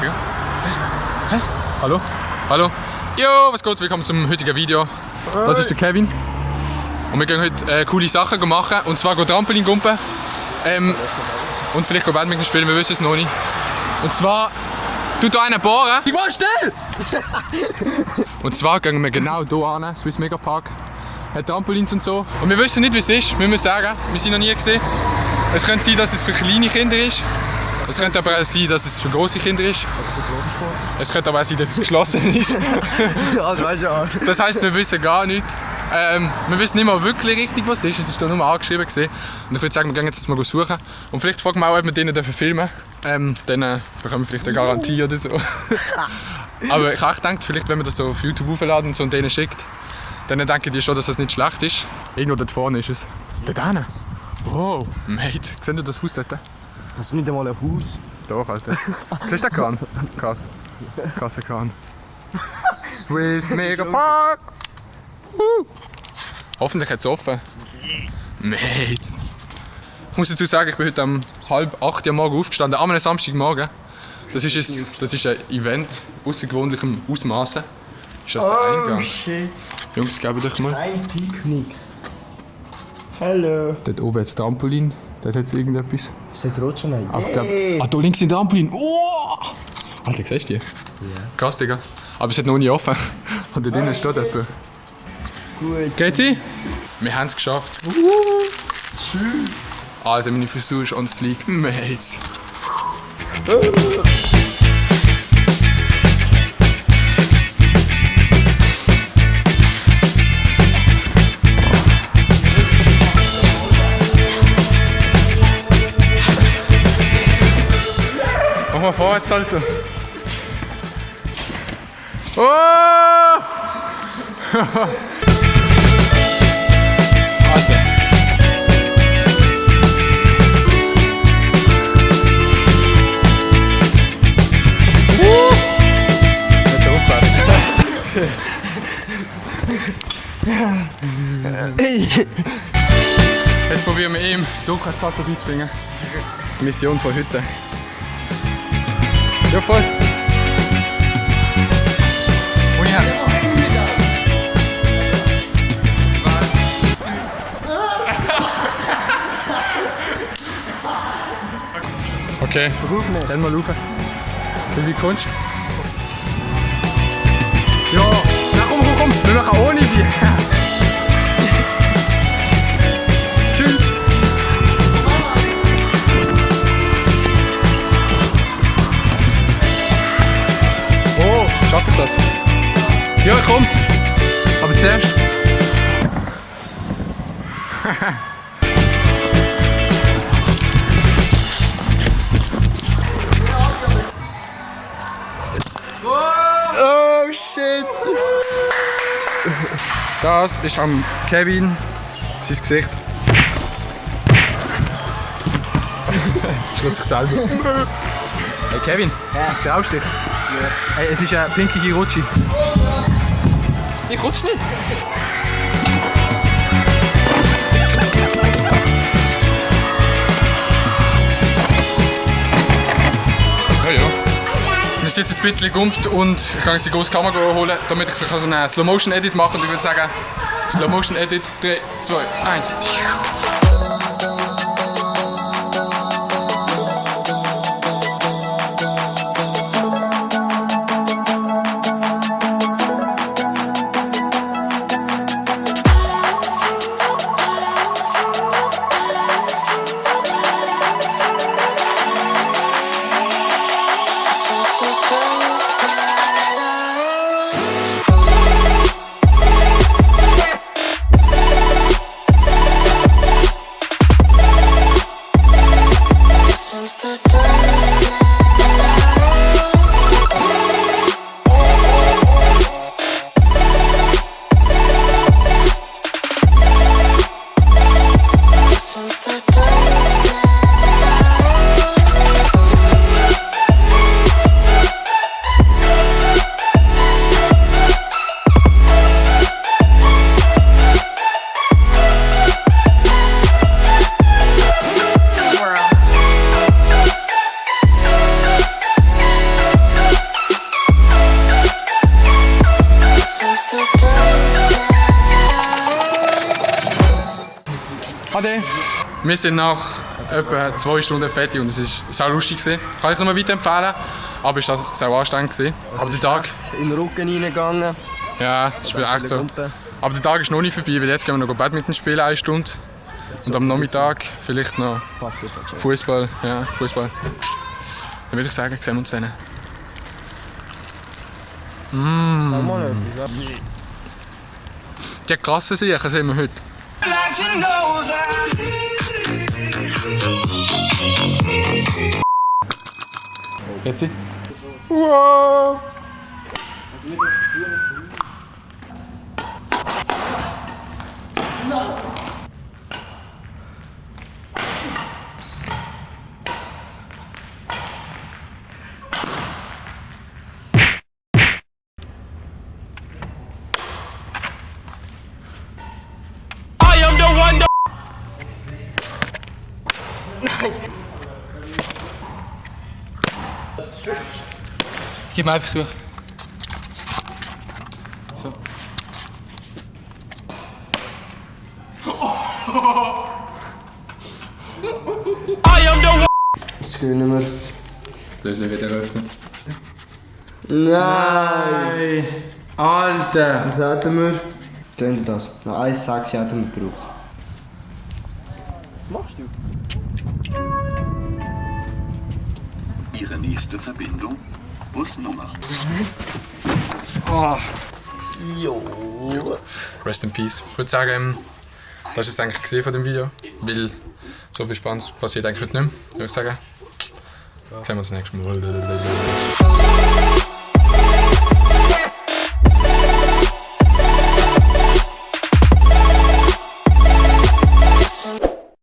Mario. Hey. Hallo. Hallo. Jo, was geht? Willkommen zum heutigen Video. Das ist der Kevin. Und wir gehen heute coole Sachen machen. Und zwar gehen Trampolin gumpen. Und vielleicht Badminton spielen, wir wissen es noch nicht. Und zwar tut da einen bohren. Ich war still! Und zwar gehen wir genau hier an, Swiss Mega Park. Hat Trampolins und so. Und wir wissen nicht, wie es ist. Wir müssen sagen, wir sind noch nie gesehen. Es könnte sein, dass es für kleine Kinder ist. Es könnte aber auch sein, dass es für große Kinder ist. Es könnte aber auch sein, dass es geschlossen ist. Das heisst, wir wissen gar nicht. Wir wissen nicht mal wirklich richtig, was es ist. Es ist hier nur angeschrieben. Und ich würde sagen, wir gehen jetzt mal suchen. Und vielleicht fragen wir auch, ob wir denen filmen dürfen. Dann bekommen wir vielleicht eine Garantie oder so. Aber ich habe gedacht, vielleicht, wenn wir das so auf YouTube hochladen und so und denen schickt, dann denken die schon, dass das nicht schlecht ist. Irgendwo dort vorne ist es. Dort hinten. Oh, Mate. Seht ihr das Haus dort? Das ist nicht einmal ein Haus. Doch, Alter. Siehst du den Kran? Krass. Krasser Kran. Swiss Mega Park! Hoffentlich hat es offen. Mate. Ich muss dazu sagen, ich bin heute um 7:30 Uhr morgen aufgestanden, an einem Samstagmorgen. Das ist ein Event außergewöhnlichem Ausmaßen. Ist das der Eingang? Shit. Jungs, gebt euch mal. Ein Picknick. Hallo. Dort oben hat das Trampolin. Dort hat es irgendetwas. Ist das Rutschen? Ah, da links sind Trampolin. Oh! Alter, siehst du die? Ja. Krass, Digga. Aber es hat noch nie offen. Und da drinnen steht jemand. Gut. Geht sie? Wir haben es geschafft. Schön. Alter, meine Frisur ist on fleek. Mates. Mach mal vorwärts, Alter. Oh! Alter. Jetzt aufwärts. Jetzt probieren wir ihm dunkel Salto beizubringen. Mission von heute. Ja, voll. Oh ja. Okay, dann mal rauf. Wie kommst du? Ja, na komm. Wir machen ohne Bier. Tschüss. Oh, schaffe ich das? Ja, komm. Aber zuerst. Oh shit. Das ist am Kevin sein Gesicht. Schlägt sich selber. Hey Kevin, traust dich? Ja. Hey, es ist eine pinkige Rutsche. Ich rutsch nicht. Ja. Wir sind jetzt ein bisschen gumpt und ich kann jetzt die große Kamera holen, damit ich so einen Slow-Motion-Edit machen kann. Und ich würde sagen, Slow-Motion-Edit, 3, 2, 1. Wir sind nach etwa 2 Stunden fertig und es war sehr lustig gewesen. Kann ich nur weiterempfehlen, aber es war sehr anstrengend gewesen. Aber der Tag, In den Rücken reingegangen. ja, das ist echt so. Aber der Tag ist noch nicht vorbei, weil jetzt gehen wir noch Badminton spielen, 1 Stunde. Und am Nachmittag vielleicht noch Fußball. Ja, Fußball. Dann würde ich sagen, sehen wir uns dann. Sag mal etwas. Die krassen Sachen sehen wir heute. Jetzt sie? Wow! Gib mir einfach durch. So. Jetzt gewinnen wir. Schlüssel wieder öffnen. Nein! Alter! Was hätten wir? Tun wir das. Noch 1,6 hätten wir gebraucht. Machst du? Ihre nächste Verbindung, Busnummer. Oh. Jo. Rest in Peace. Ich würde sagen, das ist es eigentlich gesehen von dem Video, weil so viel Spannendes passiert eigentlich heute nicht mehr. Würde ich sagen, sehen wir uns nächstes Mal.